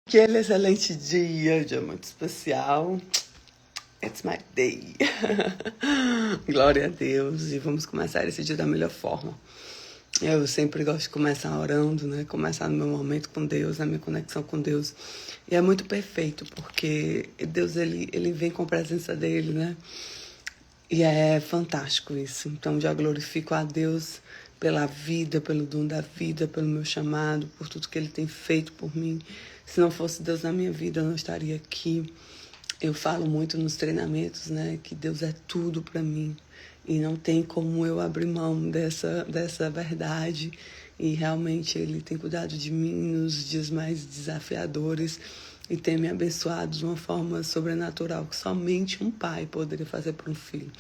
Aquele excelente dia muito especial. It's my day. Glória a Deus. E vamos começar esse dia da melhor forma. Eu sempre gosto de começar orando, né? Começar no meu momento com Deus, na minha conexão com Deus. E é muito perfeito, porque Deus, ele vem com a presença dele, né? E é fantástico isso. Então, já glorifico a Deus pela vida, pelo dom da vida, pelo meu chamado, por tudo que Ele tem feito por mim. Se não fosse Deus na minha vida, eu não estaria aqui. Eu falo muito nos treinamentos, né, que Deus é tudo para mim. E não tem como eu abrir mão dessa verdade. E realmente Ele tem cuidado de mim nos dias mais desafiadores e tem me abençoado de uma forma sobrenatural que somente um pai poderia fazer para um filho.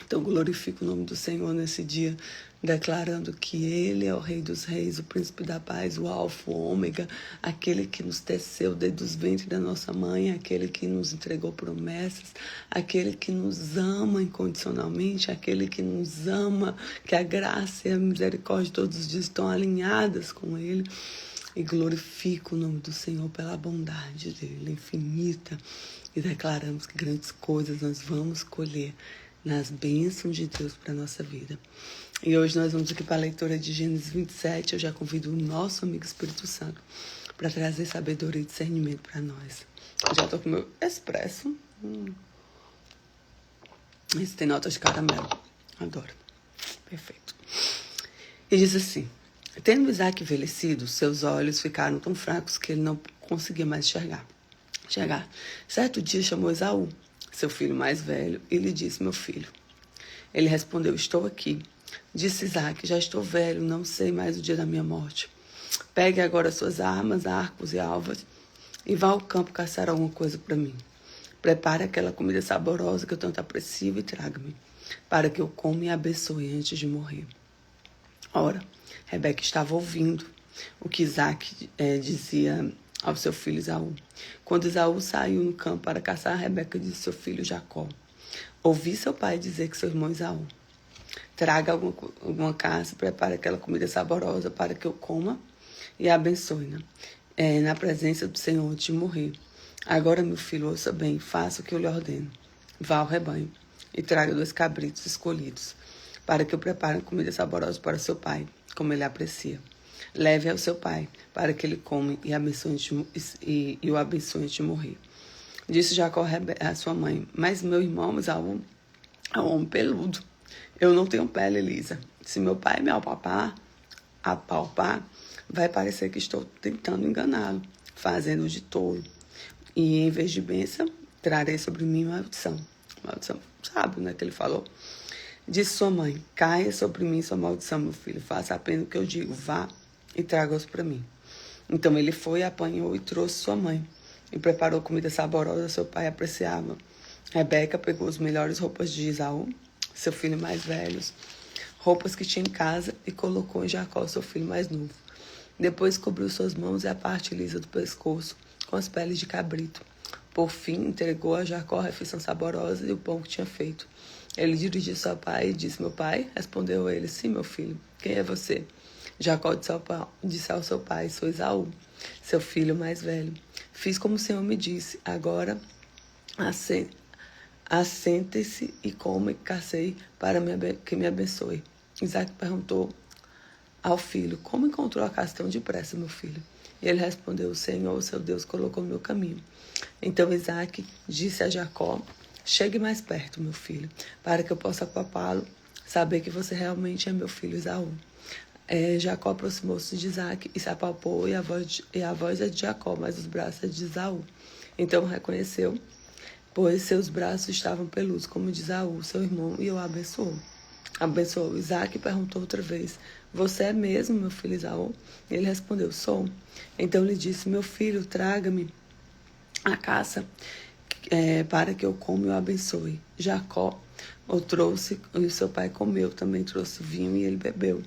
Então, glorifico o nome do Senhor nesse dia, declarando que Ele é o Rei dos Reis, o Príncipe da Paz, o Alfa, o Ômega, aquele que nos teceu desde os ventres da nossa mãe, aquele que nos entregou promessas, aquele que nos ama incondicionalmente, aquele que nos ama, que a graça e a misericórdia todos os dias estão alinhadas com Ele. E glorifico o nome do Senhor pela bondade dEle, infinita. E declaramos que grandes coisas nós vamos colher nas bênçãos de Deus para a nossa vida. E hoje nós vamos aqui para a leitura de Gênesis 27. Eu já convido o nosso amigo Espírito Santo para trazer sabedoria e discernimento para nós. Eu já estou com o meu expresso. Esse tem notas de caramelo. Adoro. Perfeito. E diz assim: tendo Isaac envelhecido, seus olhos ficaram tão fracos que ele não conseguia mais enxergar. Certo dia chamou Esaú, seu filho mais velho, e lhe disse: meu filho. Ele respondeu: estou aqui. Disse Isaac: já estou velho, não sei mais o dia da minha morte. Pegue agora suas armas, arcos e alvas, e vá ao campo caçar alguma coisa para mim. Prepare aquela comida saborosa que eu tanto aprecio e traga-me, para que eu coma e abençoe antes de morrer. Ora, Rebeca estava ouvindo o que Isaac dizia ao seu filho Esaú. Quando Esaú saiu no campo para caçar, Rebeca disse ao seu filho Jacó: ouvi seu pai dizer que seu irmão Esaú: traga alguma caça e prepare aquela comida saborosa para que eu coma e abençoe na presença do Senhor antes de morrer. Agora, meu filho, ouça bem, faça o que eu lhe ordeno. Vá ao rebanho e traga 2 cabritos escolhidos, para que eu prepare comida saborosa para seu pai, como ele aprecia. Leve ao seu pai, para que ele come e o abençoe antes de morrer. Disse Jacó a sua mãe: mas meu irmão Esaú é um homem peludo. Eu não tenho pele lisa. Se meu pai me apalpar, vai parecer que estou tentando enganá-lo, fazendo de tolo. E em vez de bênção, trarei sobre mim maldição. Maldição, sabe, né, que ele falou? Disse sua mãe: caia sobre mim sua maldição, meu filho. Faça apenas o que eu digo. Vá e traga-os para mim. Então ele foi, apanhou e trouxe sua mãe. E preparou comida saborosa, seu pai apreciava. Rebeca pegou as melhores roupas de Esaú, seu filho mais velho, roupas que tinha em casa, e colocou em Jacó, seu filho mais novo. Depois cobriu suas mãos e a parte lisa do pescoço com as peles de cabrito. Por fim, entregou a Jacó a refeição saborosa e o pão que tinha feito. Ele dirigiu seu pai e disse: meu pai? Respondeu ele: sim, meu filho. Quem é você? Jacó disse ao seu pai: sou Esaú, seu filho mais velho. Fiz como o Senhor me disse. Agora assente-se e coma e cacei para que me abençoe. Isaac perguntou ao filho: como encontrou a casa tão depressa, meu filho? E ele respondeu: o Senhor, seu Deus, colocou no meu caminho. Então Isaac disse a Jacó: chegue mais perto, meu filho, para que eu possa apalpá-lo, saber que você realmente é meu filho Esaú. Jacó aproximou-se de Isaac e se apalpou, e a voz é de Jacó, mas os braços é de Esaú. Então reconheceu, pois seus braços estavam peludos, como de Esaú, seu irmão, e o abençoou. Isaac perguntou outra vez: você é mesmo meu filho Esaú? Ele respondeu: sou. Então lhe disse: meu filho, traga-me a caça para que eu coma e o abençoe. Jacó o trouxe e o seu pai comeu, também trouxe vinho e ele bebeu.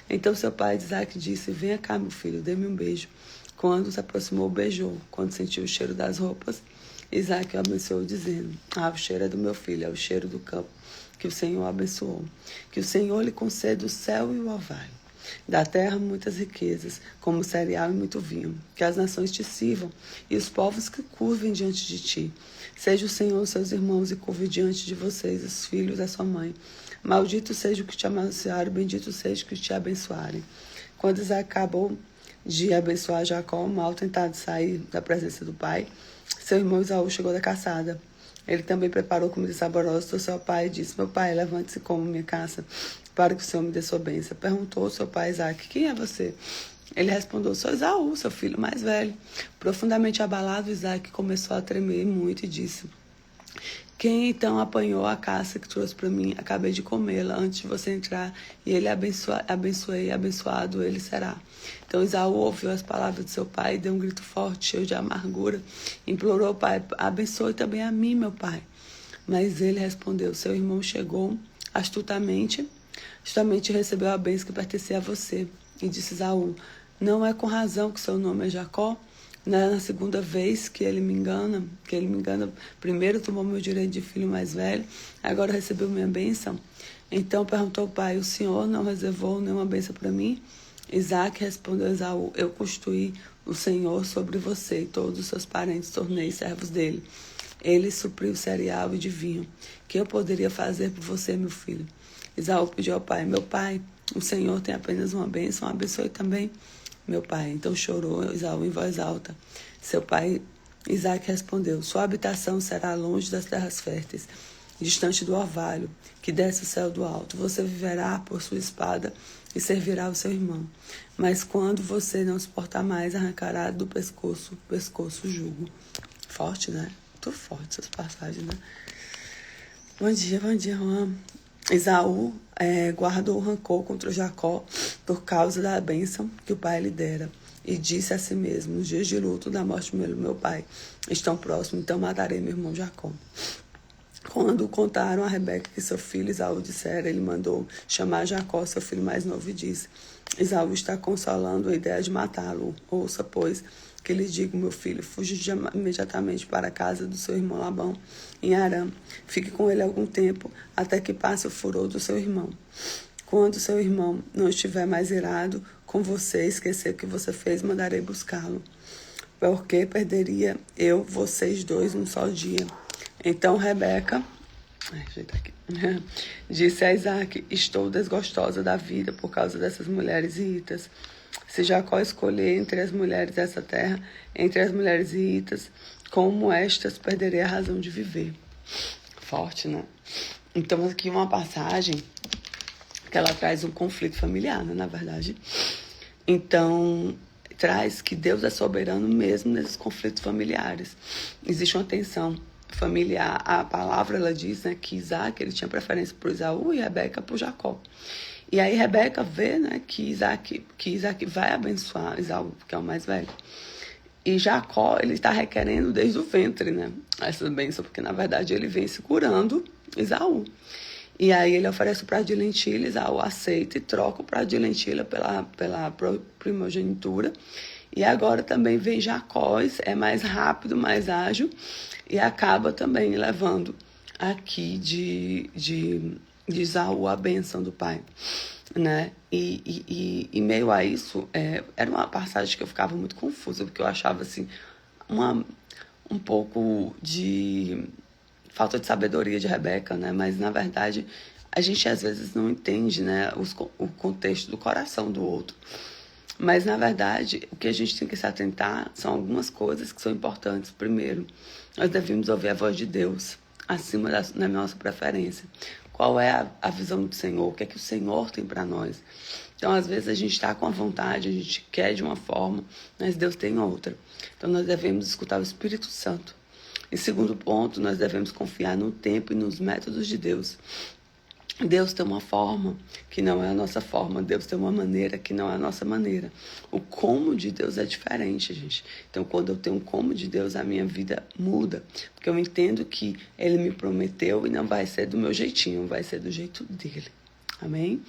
Então seu pai Isaac disse: venha cá, meu filho, dê-me um beijo. Quando se aproximou, beijou. Quando sentiu o cheiro das roupas, Isaac o abençoou, dizendo: o cheiro é do meu filho, é o cheiro do campo que o Senhor abençoou. Que o Senhor lhe conceda o céu e o orvalho. Da terra muitas riquezas, como cereal e muito vinho. Que as nações te sirvam e os povos que curvem diante de ti. Seja o Senhor seus irmãos e curve diante de vocês, os filhos da sua mãe. Maldito seja o que te amaldiçoarem, bendito seja o que te abençoarem. Quando Isaac acabou de abençoar Jacó, mal tentado sair da presença do pai, seu irmão Esaú chegou da caçada. Ele também preparou comida saborosa, trouxe ao pai e disse: meu pai, levante-se e coma minha caça, para que o Senhor me dê sua bênção. Perguntou seu pai Isaac: quem é você? Ele respondeu: sou Esaú, seu filho mais velho. Profundamente abalado, Isaac começou a tremer muito e disse: quem então apanhou a caça que trouxe para mim? Acabei de comê-la antes de você entrar, e ele abençoei, abençoado ele será. Então Esaú ouviu as palavras de seu pai e deu um grito forte, cheio de amargura. Implorou ao pai: abençoe também a mim, meu pai. Mas ele respondeu: seu irmão chegou astutamente recebeu a bênção que pertencia a você. E disse Esaú: não é com razão que seu nome é Jacó? Não é na segunda vez que ele me engana, primeiro tomou meu direito de filho mais velho, agora recebeu minha bênção. Então perguntou o pai: o senhor não reservou nenhuma bênção para mim? Isaac respondeu a Esaú: eu constituí o Senhor sobre você e todos os seus parentes tornei servos dele. Ele supriu cereal e de vinho. Que eu poderia fazer por você, meu filho? Esaú pediu ao pai: meu pai, o Senhor tem apenas uma bênção, abençoe também meu pai. Então chorou Esaú em voz alta. Seu pai Isaac respondeu: sua habitação será longe das terras férteis, distante do orvalho, que desce o céu do alto. Você viverá por sua espada e servirá o seu irmão. Mas quando você não suportar mais, arrancará do pescoço o jugo. Forte, né? Muito forte essas passagens, né? Bom dia, Juan. Esaú guardou rancor contra Jacó por causa da bênção que o pai lhe dera. E disse a si mesmo: os dias de luto da morte do meu pai estão próximos, então matarei meu irmão Jacó. Quando contaram a Rebeca que seu filho Esaú dissera, ele mandou chamar Jacó, seu filho mais novo, e disse: Esaú está consolando a ideia de matá-lo. Ouça, pois, que lhe digo, meu filho: fuja imediatamente para a casa do seu irmão Labão, em Harã. Fique com ele algum tempo, até que passe o furor do seu irmão. Quando seu irmão não estiver mais irado com você, esquecer o que você fez, mandarei buscá-lo. Porque perderia eu vocês dois num só dia. Então Rebeca disse a Isaac: estou desgostosa da vida por causa dessas mulheres hiitas. Se Jacó escolher entre as mulheres dessa terra, entre as mulheres hiitas, como estas, perderei a razão de viver. Forte, né? Então aqui uma passagem que ela traz um conflito familiar, né, na verdade. Então traz que Deus é soberano mesmo nesses conflitos familiares. Existe uma tensão familiar. A palavra, ela diz, né, que Isaac ele tinha preferência por Esaú e Rebeca por Jacó. E aí Rebeca vê, né, que Isaac vai abençoar Esaú, que é o mais velho. E Jacó, ele está requerendo desde o ventre, né, essa bênção, porque na verdade ele vem segurando Esaú. E aí ele oferece o prato de lentilha, Esaú aceita e troca o prato de lentilha pela primogenitura. E agora também vem Jacó, é mais rápido, mais ágil, e acaba também levando aqui de Esaú a bênção do pai, né? E meio a isso, era uma passagem que eu ficava muito confusa, porque eu achava assim, um pouco de falta de sabedoria de Rebeca, né? Mas na verdade a gente às vezes não entende, né, o contexto do coração do outro. Mas, na verdade, o que a gente tem que se atentar são algumas coisas que são importantes. Primeiro, nós devemos ouvir a voz de Deus acima da nossa preferência. Qual é a visão do Senhor? O que é que o Senhor tem para nós? Então, às vezes, a gente está com a vontade, a gente quer de uma forma, mas Deus tem outra. Então, nós devemos escutar o Espírito Santo. E segundo ponto, nós devemos confiar no tempo e nos métodos de Deus. Deus tem uma forma que não é a nossa forma. Deus tem uma maneira que não é a nossa maneira. O como de Deus é diferente, gente. Então, quando eu tenho um como de Deus, a minha vida muda. Porque eu entendo que Ele me prometeu e não vai ser do meu jeitinho, vai ser do jeito dEle. Amém?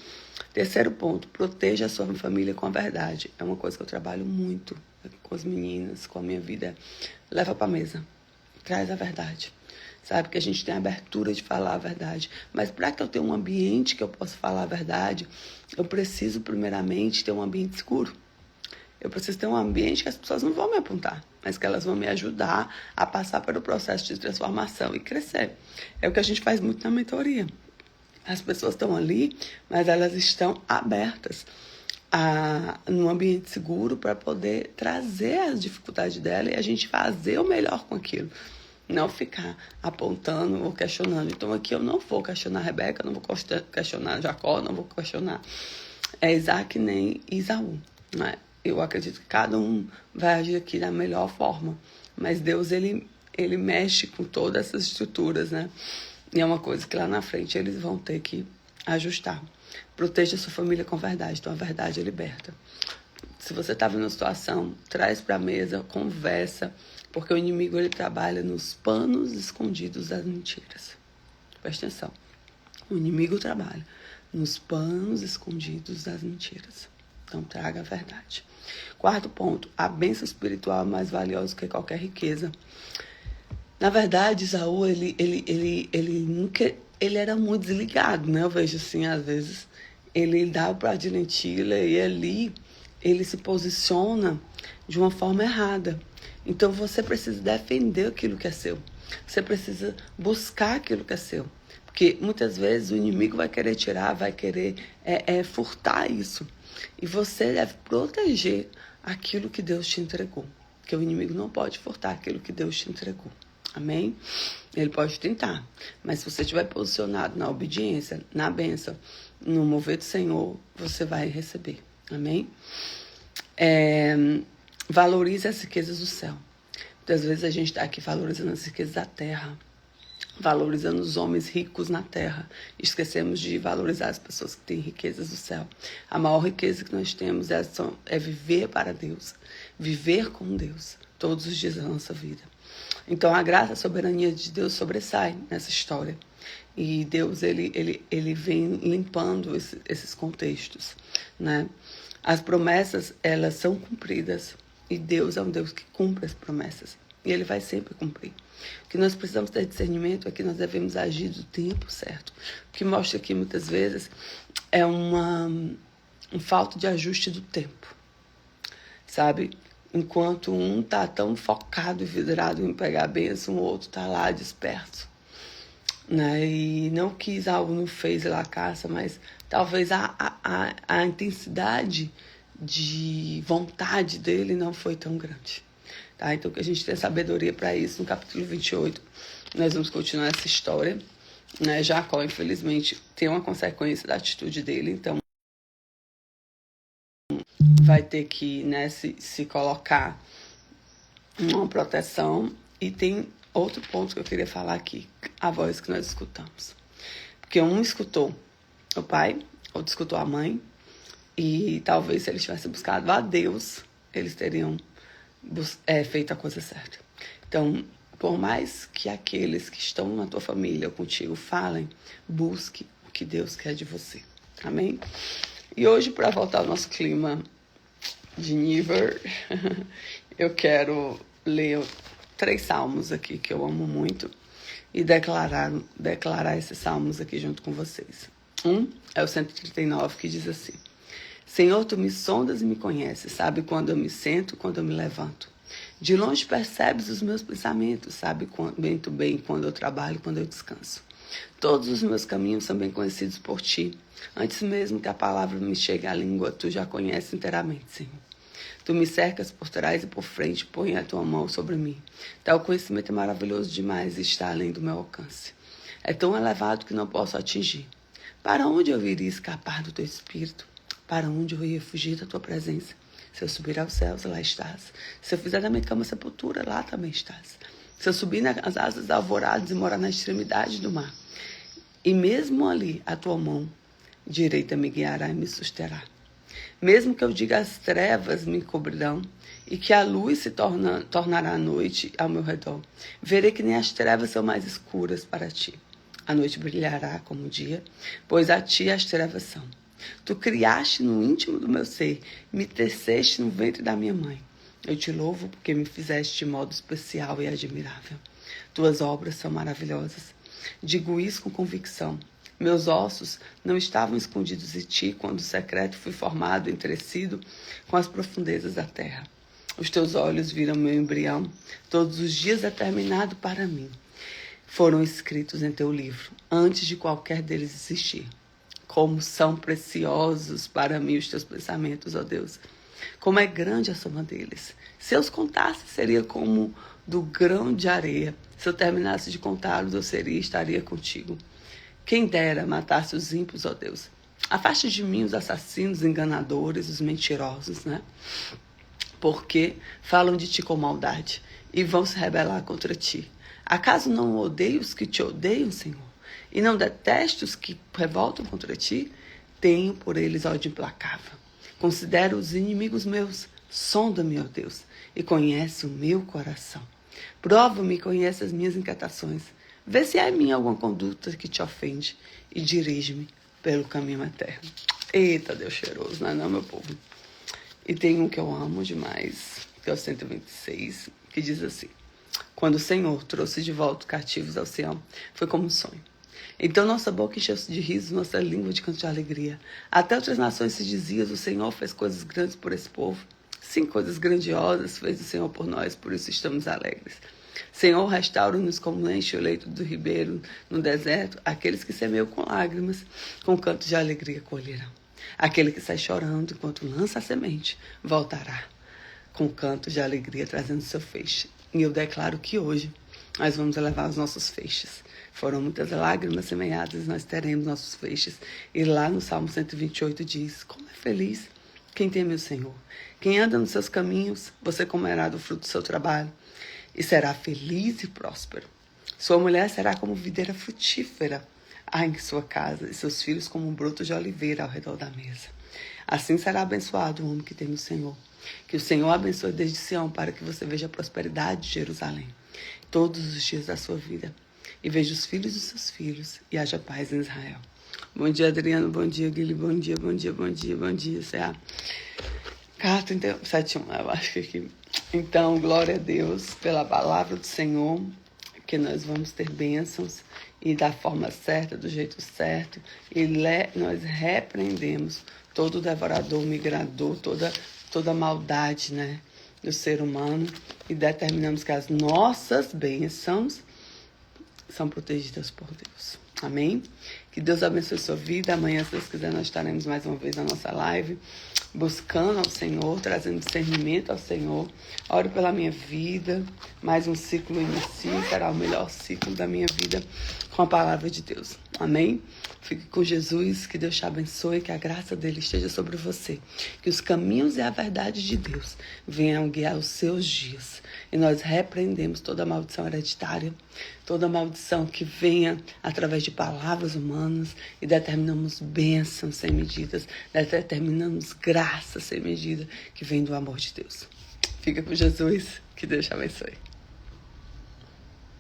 Terceiro ponto, proteja a sua família com a verdade. É uma coisa que eu trabalho muito com as meninas, com a minha vida. Leva para a mesa. Traz a verdade. sabe? Que a gente tem a abertura de falar a verdade. Mas para que eu tenha um ambiente que eu possa falar a verdade, eu preciso, primeiramente, ter um ambiente seguro. Eu preciso ter um ambiente que as pessoas não vão me apontar, mas que elas vão me ajudar a passar pelo processo de transformação e crescer. É o que a gente faz muito na mentoria. As pessoas estão ali, mas elas estão abertas num ambiente seguro para poder trazer as dificuldades dela e a gente fazer o melhor com aquilo. Não ficar apontando ou questionando. Então aqui eu não vou questionar a Rebeca, não vou questionar Jacó, não vou questionar Isaac nem Isaú. Né? Eu acredito que cada um vai agir aqui da melhor forma. Mas Deus, ele mexe com todas essas estruturas, né? E é uma coisa que lá na frente eles vão ter que ajustar. Proteja a sua família com verdade. Então a verdade é liberta. Se você está vendo uma situação, traz para a mesa, conversa. Porque o inimigo, ele trabalha nos panos escondidos das mentiras. Presta atenção. O inimigo trabalha nos panos escondidos das mentiras. Então traga a verdade. Quarto ponto, a bênção espiritual é mais valiosa que qualquer riqueza. Na verdade, Isaú, ele era muito desligado, né? Eu vejo assim, às vezes, ele dá para de lentilha e ali ele se posiciona de uma forma errada. Então você precisa defender aquilo que é seu. Você precisa buscar aquilo que é seu. Porque muitas vezes o inimigo vai querer tirar, vai querer furtar isso. E você deve proteger aquilo que Deus te entregou. Porque o inimigo não pode furtar aquilo que Deus te entregou. Amém? Ele pode tentar. Mas se você estiver posicionado na obediência, na bênção, no mover do Senhor, você vai receber. Amém? Valorize as riquezas do céu. Muitas vezes a gente está aqui valorizando as riquezas da terra. Valorizando os homens ricos na terra. Esquecemos de valorizar as pessoas que têm riquezas do céu. A maior riqueza que nós temos é viver para Deus. Viver com Deus todos os dias da nossa vida. Então a graça, a soberania de Deus sobressai nessa história. E Deus, ele vem limpando esses contextos, né? As promessas, elas são cumpridas. E Deus é um Deus que cumpre as promessas. E Ele vai sempre cumprir. O que nós precisamos ter discernimento é que nós devemos agir do tempo certo. O que mostra aqui, muitas vezes, é um falta de ajuste do tempo. Sabe? Enquanto um está tão focado e vidrado em pegar a bênção, o outro está lá desperto. Né? E não que Isaú não fez lá a caça, mas talvez a intensidade de vontade dele não foi tão grande. Tá? Então, que a gente tenha sabedoria para isso. No capítulo 28, nós vamos continuar essa história. Né? Jacó, infelizmente, tem uma consequência da atitude dele, então vai ter que, né, se colocar uma proteção. E tem outro ponto que eu queria falar aqui, a voz que nós escutamos. Porque um escutou o pai, outro escutou a mãe, e talvez se eles tivessem buscado a Deus, eles teriam feito a coisa certa. Então, por mais que aqueles que estão na tua família ou contigo falem, busque o que Deus quer de você. Amém? E hoje, para voltar ao nosso clima de Níver, eu quero ler 3 salmos aqui que eu amo muito e declarar esses salmos aqui junto com vocês. Um é o 139, que diz assim: Senhor, tu me sondas e me conheces, sabe quando eu me sento, quando eu me levanto. De longe percebes os meus pensamentos, sabe muito bem quando eu trabalho, quando eu descanso. Todos os meus caminhos são bem conhecidos por ti. Antes mesmo que a palavra me chegue à língua, tu já conheces inteiramente, Senhor. Tu me cercas por trás e por frente, põe a tua mão sobre mim. Tal conhecimento é maravilhoso demais e está além do meu alcance. É tão elevado que não posso atingir. Para onde eu iria escapar do teu espírito? Para onde eu ia fugir da tua presença? Se eu subir aos céus, lá estás. Se eu fizer da minha cama sepultura, lá também estás. Se eu subir nas asas alvoradas e morar na extremidade do mar, e mesmo ali a tua mão direita me guiará e me susterá. Mesmo que eu diga as trevas me cobrirão, e que a luz se tornará noite ao meu redor, verei que nem as trevas são mais escuras para ti. A noite brilhará como o dia, pois a ti as trevas são. Tu criaste no íntimo do meu ser, me teceste no ventre da minha mãe. Eu te louvo porque me fizeste de modo especial e admirável. Tuas obras são maravilhosas. Digo isso com convicção. Meus ossos não estavam escondidos em ti quando o secreto foi formado, entrecido com as profundezas da terra. Os teus olhos viram meu embrião, todos os dias determinado para mim. Foram escritos em teu livro, antes de qualquer deles existir. Como são preciosos para mim os teus pensamentos, ó Deus. Como é grande a soma deles. Se eu os contasse, seria como do grão de areia. Se eu terminasse de contá-los, eu seria e estaria contigo. Quem dera matasse os ímpios, ó Deus. Afaste de mim os assassinos, enganadores, os mentirosos, né? Porque falam de ti com maldade e vão se rebelar contra ti. Acaso não odeio os que te odeiam, Senhor? E não detesto os que revoltam contra ti? Tenho por eles ódio implacável. Considero os inimigos meus. Sonda-me, ó Deus, e conhece o meu coração. Prova-me e conhece as minhas inquietações. Vê se há em mim alguma conduta que te ofende e dirige-me pelo caminho eterno. Eita, Deus cheiroso, não é não, meu povo? E tem um que eu amo demais, que é o 126, que diz assim: quando o Senhor trouxe de volta cativos ao Sião, foi como um sonho. Então nossa boca encheu-se de riso, nossa língua de canto de alegria. Até outras nações se diziam: o Senhor fez coisas grandes por esse povo. Sim, coisas grandiosas fez o Senhor por nós, por isso estamos alegres. Senhor, restaura-nos como enche o leito do ribeiro no deserto. Aqueles que semeiam com lágrimas, com canto de alegria colherão. Aquele que sai chorando enquanto lança a semente, voltará com canto de alegria trazendo seu feixe. E eu declaro que hoje nós vamos levar os nossos feixes. Foram muitas lágrimas semeadas e nós teremos nossos feixes. E lá no Salmo 128 diz: como é feliz quem teme o Senhor. Quem anda nos seus caminhos, você comerá do fruto do seu trabalho e será feliz e próspero. Sua mulher será como videira frutífera em sua casa, e seus filhos como um broto de oliveira ao redor da mesa. Assim será abençoado o homem que teme o Senhor. Que o Senhor abençoe desde Sião, para que você veja a prosperidade de Jerusalém todos os dias da sua vida, e veja os filhos dos seus filhos, e haja paz em Israel. Bom dia, Adriano. Bom dia, Guilherme. Bom dia, bom dia, bom dia, bom dia, C.A. K31, eu acho que aqui. Então, glória a Deus pela palavra do Senhor, que nós vamos ter bênçãos e da forma certa, do jeito certo. E nós repreendemos todo devorador, migrador, toda maldade, né, do ser humano, e determinamos que as nossas bênçãos são protegidas por Deus. Amém? Que Deus abençoe sua vida. Amanhã, se Deus quiser, nós estaremos mais uma vez na nossa live, buscando ao Senhor, trazendo discernimento ao Senhor. Ore pela minha vida. Mais um ciclo inicia, será o melhor ciclo da minha vida com a palavra de Deus. Amém? Fique com Jesus, que Deus te abençoe, que a graça dele esteja sobre você. Que os caminhos e a verdade de Deus venham guiar os seus dias. E nós repreendemos toda maldição hereditária, toda maldição que venha através de palavras humanas, e determinamos bênçãos sem medidas, determinamos graça sem medida que vem do amor de Deus. Fica com Jesus, que Deus te abençoe.